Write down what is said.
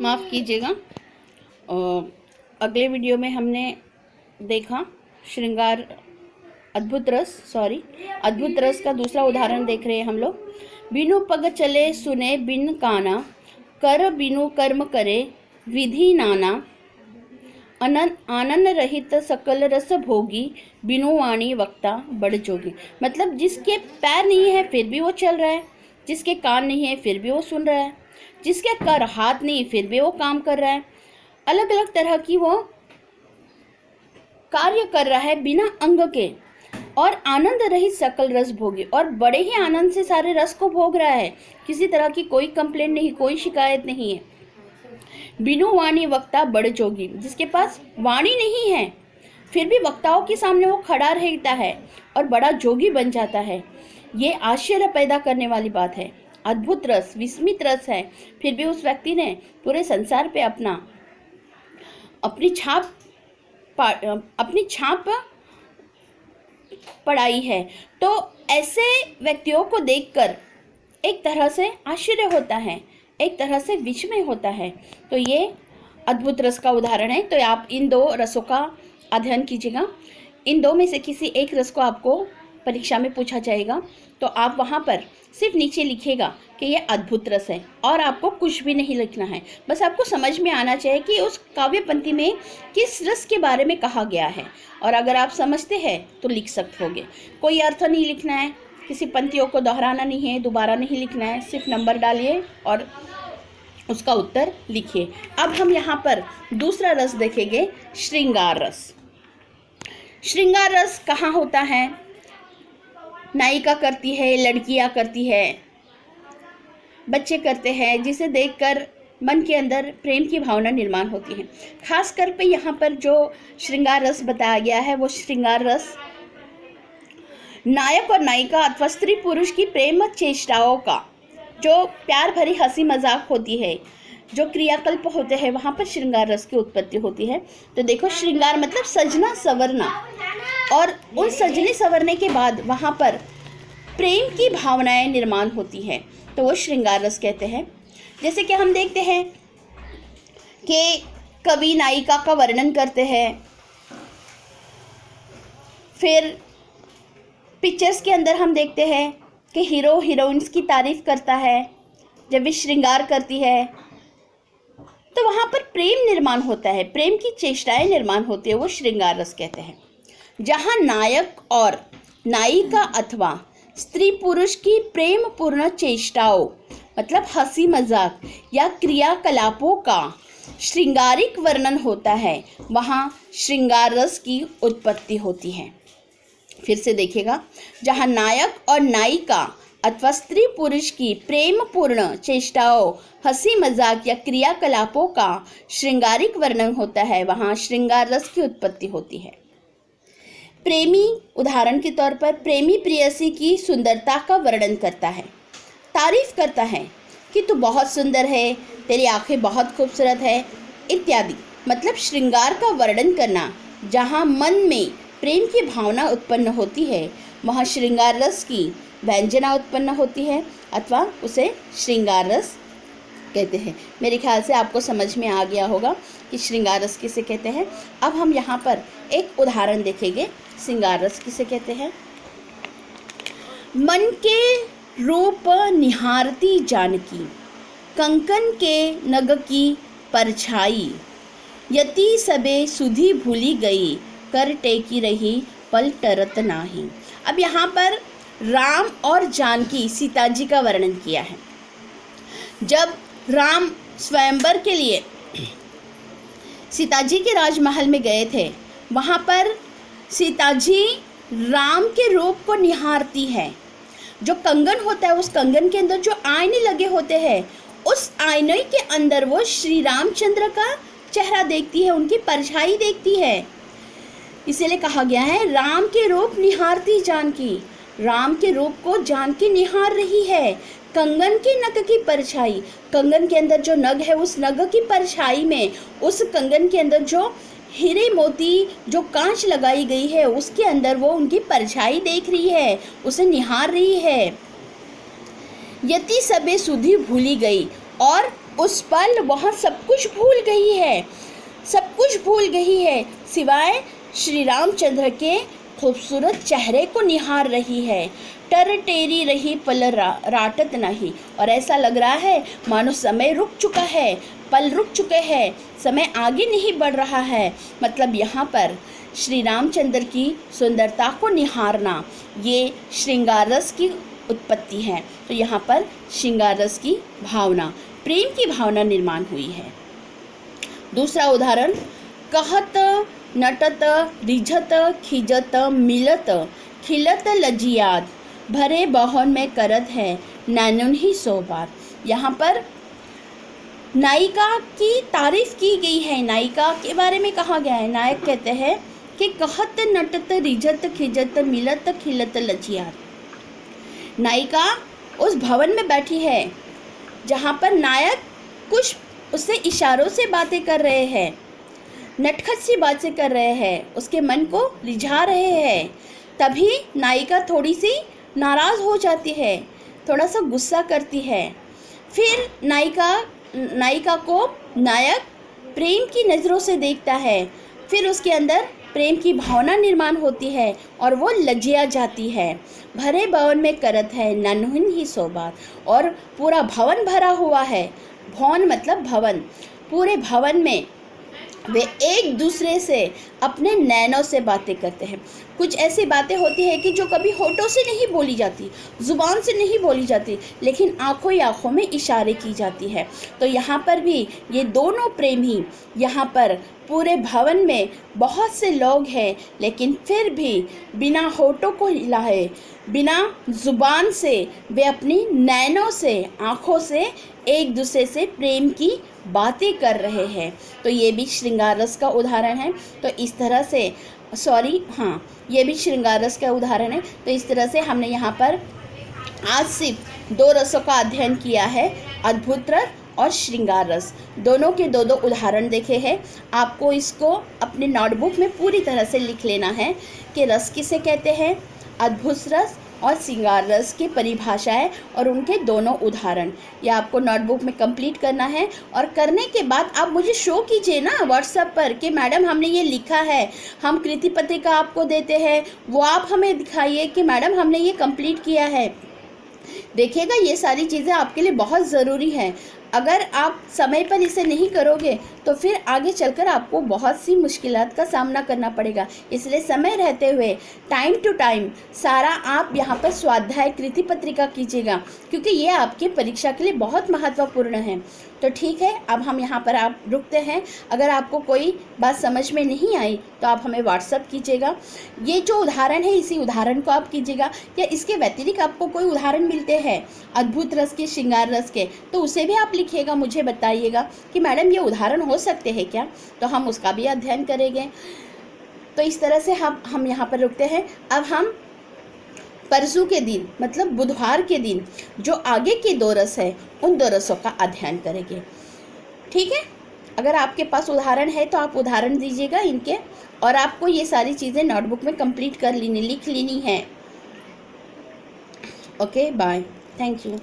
माफ़ कीजिएगा। अगले वीडियो में हमने देखा श्रृंगार अद्भुत रस का दूसरा उदाहरण देख रहे हैं हम लोग। बिनु पग चले सुने बिन काना, कर बिनु कर्म करे विधि नाना, आनंद रहित सकल रस भोगी, बिनु वाणी वक्ता बड़ जोगी। मतलब जिसके पैर नहीं है फिर भी वो चल रहा है, जिसके कान नहीं है फिर भी वो सुन रहा है, जिसके कर हाथ नहीं फिर भी वो काम कर रहा है, अलग अलग तरह की वो कार्य कर रहा है बिना अंग के, और आनंद रहित सकल रस भोगी, और बड़े ही आनंद से सारे रस को भोग रहा है। किसी तरह की कोई कंप्लेंट नहीं, कोई शिकायत नहीं है। बिनु वाणी वक्ता बड़ जोगी, जिसके पास वाणी नहीं है फिर भी वक्ताओं के सामने वो खड़ा रहता है और बड़ा जोगी बन जाता है। ये आश्चर्य पैदा करने वाली बात है। अद्भुत रस, विस्मित रस है, फिर भी उस व्यक्ति ने पूरे संसार पे अपनी छाप पड़ाई है। तो ऐसे व्यक्तियों को देखकर एक तरह से आश्चर्य होता है, एक तरह से विस्मय होता है। तो ये अद्भुत रस का उदाहरण है। तो आप इन दो रसों का अध्ययन कीजिएगा। इन दो में से किसी एक रस को आपको परीक्षा में पूछा जाएगा, तो आप वहाँ पर सिर्फ नीचे लिखिएगा कि ये अद्भुत रस है, और आपको कुछ भी नहीं लिखना है। बस आपको समझ में आना चाहिए कि उस काव्य पंक्ति में किस रस के बारे में कहा गया है, और अगर आप समझते हैं तो लिख सकते होगे। कोई अर्थ नहीं लिखना है, किसी पंक्तियों को दोहराना नहीं है, दोबारा नहीं लिखना है, सिर्फ नंबर डालिए और उसका उत्तर लिखिए। अब हम यहाँ पर दूसरा रस देखेंगे, श्रृंगार रस। श्रृंगार रस कहाँ होता है? नायिका करती है, लड़कियां करती है, बच्चे करते हैं, जिसे देखकर मन के अंदर प्रेम की भावना निर्माण होती है। खासकर पे यहाँ पर जो श्रृंगार रस बताया गया है वो श्रृंगार रस नायक और नायिका अथवा स्त्री पुरुष की प्रेम चेष्टाओं का, जो प्यार भरी हंसी मजाक होती है, जो क्रियाकल्प होते हैं, वहाँ पर श्रृंगार रस की उत्पत्ति होती है। तो देखो, श्रृंगार मतलब सजना संवरना, और उन सजने संवरने के बाद वहाँ पर प्रेम की भावनाएं निर्माण होती है, तो वो श्रृंगार रस कहते हैं। जैसे कि हम देखते हैं कि कवि नायिका का वर्णन करते हैं, फिर पिक्चर्स के अंदर हम देखते हैं कि हीरो हीरोइंस की तारीफ करता है जब वे श्रृंगार करती है, तो वहाँ पर प्रेम निर्माण होता है, प्रेम की चेष्टाएं निर्माण होती है, वो श्रृंगार रस कहते हैं। जहाँ नायक और नायिका अथवा स्त्री पुरुष की प्रेम पूर्ण चेष्टाओं मतलब हंसी मजाक या क्रियाकलापों का श्रृंगारिक वर्णन होता है, वहाँ श्रृंगार रस की उत्पत्ति होती है। फिर से देखिएगा, जहाँ नायक और नायिका अथवा स्त्री पुरुष की प्रेम पूर्ण चेष्टाओं, हंसी मजाक या क्रियाकलापों का श्रृंगारिक वर्णन होता है, वहाँ श्रृंगार रस की उत्पत्ति होती है। प्रेमी, उदाहरण के तौर पर प्रेमी प्रेयसी की सुंदरता का वर्णन करता है, तारीफ करता है कि तू बहुत सुंदर है, तेरी आंखें बहुत खूबसूरत है इत्यादि। मतलब श्रृंगार का वर्णन करना। जहाँ मन में प्रेम की भावना उत्पन्न होती है, वहाँ श्रृंगार रस की व्यंजना उत्पन्न होती है, अथवा उसे श्रृंगार रस कहते हैं। मेरे ख्याल से आपको समझ में आ गया होगा कि श्रृंगार रस किसे कहते हैं। अब हम यहाँ पर एक उदाहरण देखेंगे, श्रृंगार रस किसे कहते हैं। मन के रूप निहारती जानकी, कंकन के नग की परछाई, यति सबे सुधी भूली गई, कर टेकी रही पल टरत नाही। अब यहाँ पर राम और जानकी, सीता जी का वर्णन किया है। जब राम स्वयंवर के लिए सीता जी के राजमहल में गए थे, वहाँ पर सीता जी राम के रूप को निहारती है। जो कंगन होता है, उस कंगन के अंदर जो आईने लगे होते हैं, उस आईने के अंदर वो श्री रामचंद्र का चेहरा देखती है, उनकी परछाई देखती है। इसीलिए कहा गया है राम के रूप निहारती जानकी। राम के रूप को जानकी निहार रही है। कंगन के नग की परछाई, कंगन के अंदर जो नग है, उस नग की परछाई में, उस कंगन के अंदर जो हीरे मोती, जो कांच लगाई गई है, उसके अंदर वो उनकी परछाई देख रही है, उसे निहार रही है। यति सबे सुधी भूली गई, और उस पल वह सब कुछ भूल गई है, सब कुछ भूल गई है, सिवाय श्री रामचंद्र के खूबसूरत चेहरे को निहार रही है। टर टेरी रही पल राटत नहीं, और ऐसा लग रहा है मानो समय रुक चुका है, पल रुक चुके हैं, समय आगे नहीं बढ़ रहा है। मतलब यहाँ पर श्री रामचंद्र की सुंदरता को निहारना, ये श्रृंगार रस की उत्पत्ति है। तो यहाँ पर श्रृंगार रस की भावना, प्रेम की भावना निर्माण हुई है। दूसरा उदाहरण, कहत नटत रिझत खिजत मिलत खिलत लजियाद भरे बहन में करत है नैनुन ही सो बात। यहाँ पर नायिका की तारीफ की गई है, नायिका के बारे में कहा गया है। नायक कहते हैं कि कहत नटत रिझत खिजत मिलत खिलत लजियाद। नायिका उस भवन में बैठी है जहाँ पर नायक कुछ उससे इशारों से बातें कर रहे हैं, नटखट सी बातें कर रहे हैं, उसके मन को रिझा रहे हैं। तभी नायिका थोड़ी सी नाराज़ हो जाती है, थोड़ा सा गुस्सा करती है। फिर नायिका को नायक प्रेम की नज़रों से देखता है, फिर उसके अंदर प्रेम की भावना निर्माण होती है और वो लज्जिया जाती है। भरे भवन में करत है नन्हुन ही सोबात, और पूरा भवन भरा हुआ है। भवन मतलब भवन, पूरे भवन में वे एक दूसरे से अपने नैनों से बातें करते हैं। कुछ ऐसी बातें होती है कि जो कभी होठों से नहीं बोली जाती, ज़ुबान से नहीं बोली जाती, लेकिन आँखों ही आँखों में इशारे की जाती है। तो यहाँ पर भी ये दोनों प्रेमी, यहाँ पर पूरे भवन में बहुत से लोग हैं, लेकिन फिर भी बिना होठों को हिलाए, बिना ज़ुबान से वे अपनी नैनों से, आँखों से एक दूसरे से प्रेम की बातें कर रहे हैं। तो ये भी श्रृंगार रस का उदाहरण है। तो इस तरह से ये भी श्रृंगार रस का उदाहरण है। तो इस तरह से हमने यहाँ पर आज सिर्फ 2 रसों का अध्ययन किया है, अद्भुत रस और श्रृंगार रस। दोनों के 2 उदाहरण देखे हैं। आपको इसको अपने नोटबुक में पूरी तरह से लिख लेना है कि रस किसे कहते हैं, अद्भुत रस और श्रृंगार रस की परिभाषाएं और उनके दोनों उदाहरण। यह आपको नोटबुक में कंप्लीट करना है, और करने के बाद आप मुझे शो कीजिए ना व्हाट्सएप पर कि मैडम हमने ये लिखा है। हम कृति पत्रिका आपको देते हैं, वो आप हमें दिखाइए कि मैडम हमने ये कंप्लीट किया है। देखिएगा, ये सारी चीज़ें आपके लिए बहुत ज़रूरी हैं। अगर आप समय पर इसे नहीं करोगे तो फिर आगे चलकर आपको बहुत सी मुश्किलात का सामना करना पड़ेगा। इसलिए समय रहते हुए टाइम टू टाइम सारा आप यहाँ पर स्वाध्याय कृति पत्रिका कीजिएगा, क्योंकि ये आपकी परीक्षा के लिए बहुत महत्वपूर्ण है। तो ठीक है, अब हम यहाँ पर आप रुकते हैं। अगर आपको कोई बात समझ में नहीं आई तो आप हमें व्हाट्सअप कीजिएगा। ये जो उदाहरण है इसी उदाहरण को आप कीजिएगा, या इसके व्यतिरिक्त आपको कोई उदाहरण मिलते हैं अद्भुत रस के, श्रृंगार रस के, तो उसे भी आप लिखिएगा, मुझे बताइएगा कि मैडम ये उदाहरण हो सकते हैं क्या, तो हम उसका भी अध्ययन करेंगे। तो इस तरह से हम यहाँ पर रुकते हैं। अब हम परसों के दिन मतलब बुधवार के दिन जो आगे के 2 रस है उन 2 रसों का अध्ययन करेंगे। ठीक है, अगर आपके पास उदाहरण है तो आप उदाहरण दीजिएगा इनके, और आपको ये सारी चीज़ें नोटबुक में कंप्लीट कर लेनी, लिख लेनी है। Okay, bye, thank you.